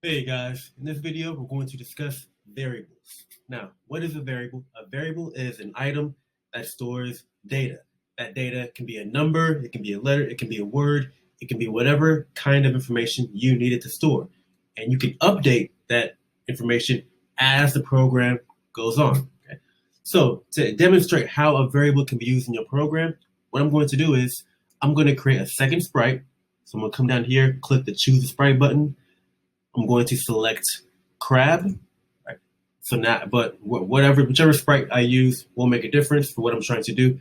Hey guys, in this video we're going to discuss variables. Now, what is a variable? A variable is an item that stores data. That data can be a number, it can be a letter, it can be a word, it can be whatever kind of information you need it to store. And you can update that information as the program goes on. Okay? So, to demonstrate how a variable can be used in your program, what I'm going to do is I'm going to create a second sprite. So I'm going to come down here, click the choose a sprite button. I'm going to select crab. Right? So now, but whichever sprite I use will make a difference for what I'm trying to do.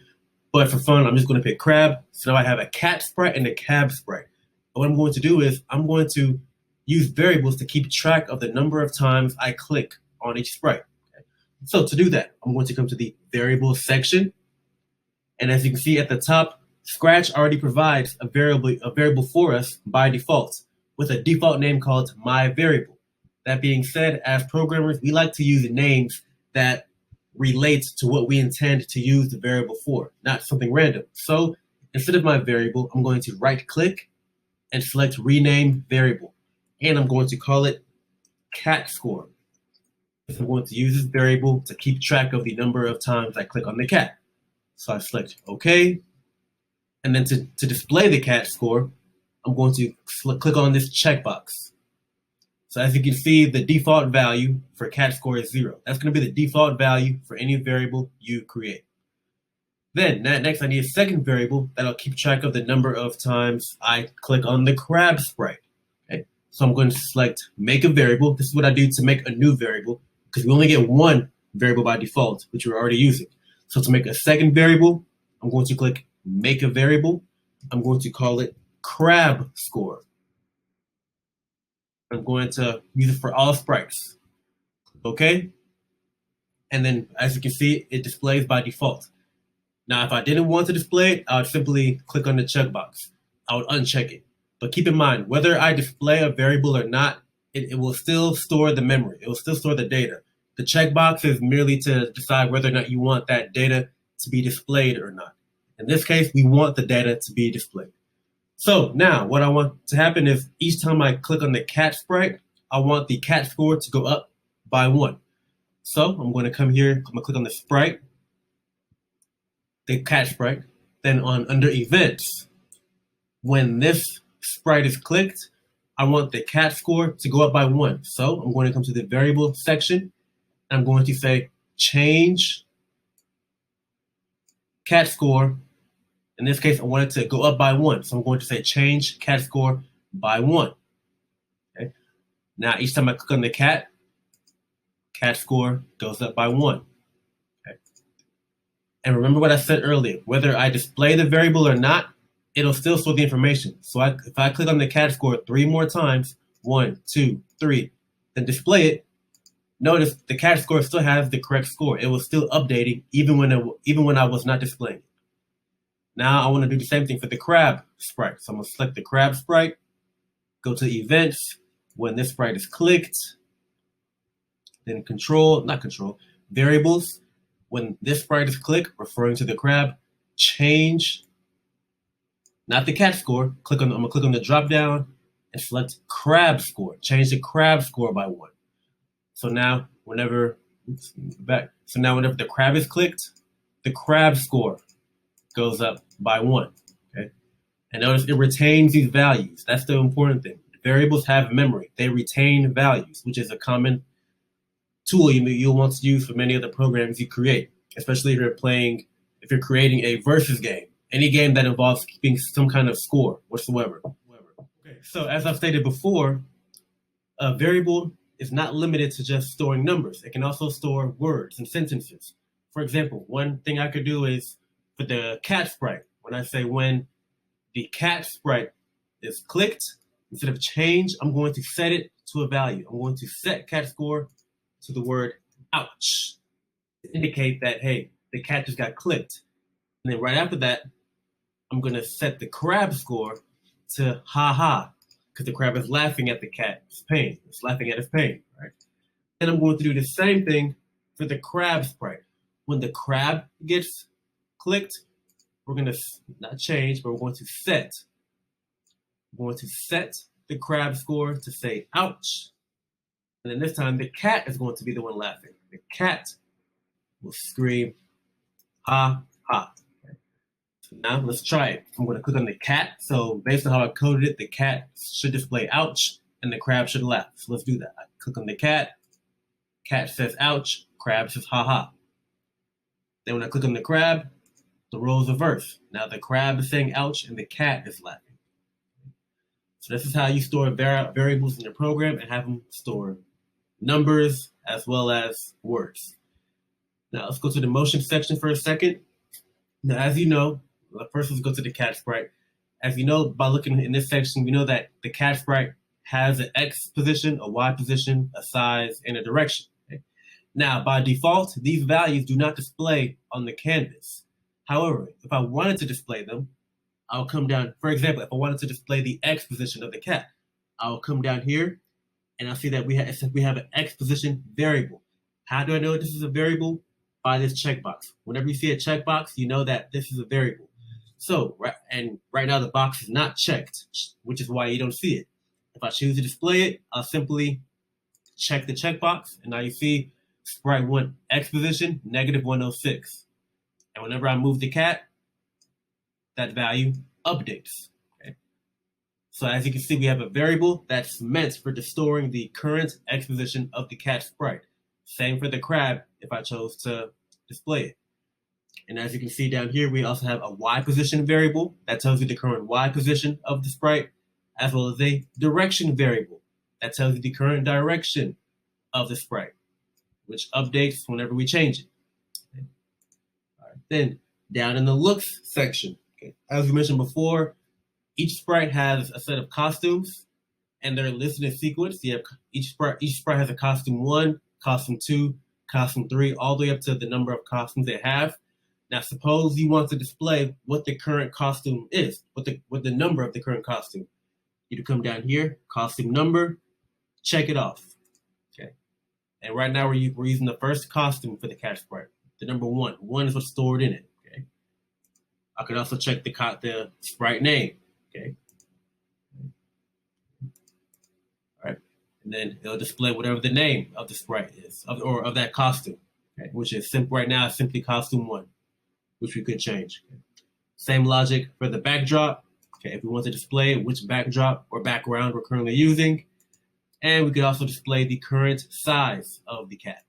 But for fun, I'm just going to pick crab. So now I have a cat sprite and a cab sprite. And what I'm going to do is I'm going to use variables to keep track of the number of times I click on each sprite. Okay? So to do that, I'm going to come to the variables section. And as you can see at the top, Scratch already provides a variable for us by default, with a default name called myVariable. That being said, as programmers, we like to use names that relate to what we intend to use the variable for, not something random. So instead of myVariable, I'm going to right click and select rename variable. And I'm going to call it cat score. So I'm going to use this variable to keep track of the number of times I click on the cat. So I select OK. And then to display the cat score, I'm going to click on this checkbox. So as you can see, the default value for cat score is 0. That's going to be the default value for any variable you create. Then next, I need a second variable that'll keep track of the number of times I click on the crab sprite. Okay? So I'm going to select make a variable. This is what I do to make a new variable, because we only get one variable by default, which we're already using. So to make a second variable, I'm going to click make a variable. I'm going to call it crab score. I'm going to use it for all sprites. Okay? And then as you can see, it displays by default. Now, if I didn't want to display it, I would simply click on the checkbox. I would uncheck it. But keep in mind, whether I display a variable or not, it will still store the memory. It will still store the data. The checkbox is merely to decide whether or not you want that data to be displayed or not. In this case, we want the data to be displayed. So now what I want to happen is each time I click on the cat sprite, I want the cat score to go up by 1. So I'm going to come here, I'm going to click on the sprite, the cat sprite, then under events, when this sprite is clicked, I want the cat score to go up by 1. So I'm going to come to the variable section, and I'm going to say change cat score. In this case, I want it to go up by 1. So I'm going to say change cat score by 1. Okay. Now, each time I click on the cat score goes up by 1. Okay. And remember what I said earlier, whether I display the variable or not, it'll still store the information. So if I click on the cat score 3 more times, 1, 2, 3, then display it, notice the cat score still has the correct score. It was still updating even when I was not displaying it. Now I want to do the same thing for the crab sprite. So I'm going to select the crab sprite, go to events, when this sprite is clicked, then variables. When this sprite is clicked, referring to the crab, change, not the cat score, I'm going to click on the drop down and select crab score, change the crab score by 1. So now whenever the crab is clicked, the crab score goes up by 1. Okay, and notice it retains these values. That's the important thing. Variables have memory. They retain values, which is a common tool you'll want to use for many of the programs you create, especially if you're creating a versus game, any game that involves keeping some kind of score whatsoever. Okay, so as I've stated before, a variable is not limited to just storing numbers. It can also store words and sentences. For example, one thing I could do is for the cat sprite, when the cat sprite is clicked, instead of change, I'm going to set it to a value. I'm going to set cat score to the word ouch to indicate that, hey, the cat just got clicked. And then right after that, I'm going to set the crab score to ha ha, because the crab is laughing at the cat's pain. It's laughing at his pain, right? And I'm going to do the same thing for the crab sprite. When the crab gets clicked, we're going to not change, but we're going to set. We're going to set the crab score to say ouch. And then this time, the cat is going to be the one laughing. The cat will scream, ha, ha. Okay. So now let's try it. I'm going to click on the cat. So based on how I coded it, the cat should display ouch, and the crab should laugh. So let's do that. I click on the cat says ouch, crab says ha ha. Then when I click on the crab, the roles reverse. Now the crab is saying ouch, and the cat is laughing. So this is how you store variables in your program and have them store numbers as well as words. Now let's go to the motion section for a second. Now, as you know, first let's go to the cat sprite. As you know, by looking in this section, we know that the cat sprite has an X position, a Y position, a size, and a direction. Okay? Now, by default, these values do not display on the canvas. However, if I wanted to display them, I'll come down. For example, if I wanted to display the X position of the cat, I'll come down here and I'll see that we have an X position variable. How do I know this is a variable? By this checkbox. Whenever you see a checkbox, you know that this is a variable. So, right now the box is not checked, which is why you don't see it. If I choose to display it, I'll simply check the checkbox, and now you see sprite 1 X position, -106. And whenever I move the cat, that value updates. Okay? So as you can see, we have a variable that's meant for storing the current X position of the cat sprite. Same for the crab if I chose to display it. And as you can see down here, we also have a Y position variable that tells you the current Y position of the sprite, as well as a direction variable that tells you the current direction of the sprite, which updates whenever we change it. Okay. All right. Then down in the looks section, okay, as we mentioned before, each sprite has a set of costumes, and they're listed in sequence. You have each sprite has a costume 1, costume 2, costume 3, all the way up to the number of costumes they have. Now, suppose you want to display what the current costume is, what the number of the current costume. You come down here, costume number, check it off. Okay, and right now we're using the first costume for the cat sprite, the number 1. 1 is what's stored in it. Okay, I could also check the sprite name. Okay. All right, and then it'll display whatever the name of the sprite is, of that costume, okay, which is right now simply costume 1, which we could change. Okay. Same logic for the backdrop. Okay, if we want to display which backdrop or background we're currently using, and we could also display the current size of the cat.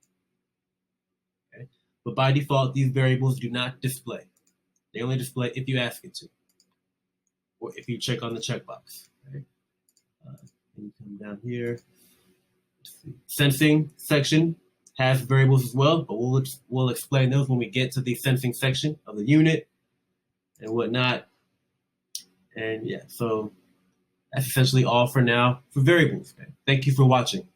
Okay, but by default, these variables do not display. They only display if you ask it to, or if you check on the checkbox. Okay. And you come down here. Sensing section has variables as well, but we'll explain those when we get to the sensing section of the unit and whatnot. And yeah, so that's essentially all for now for variables. Okay. Thank you for watching.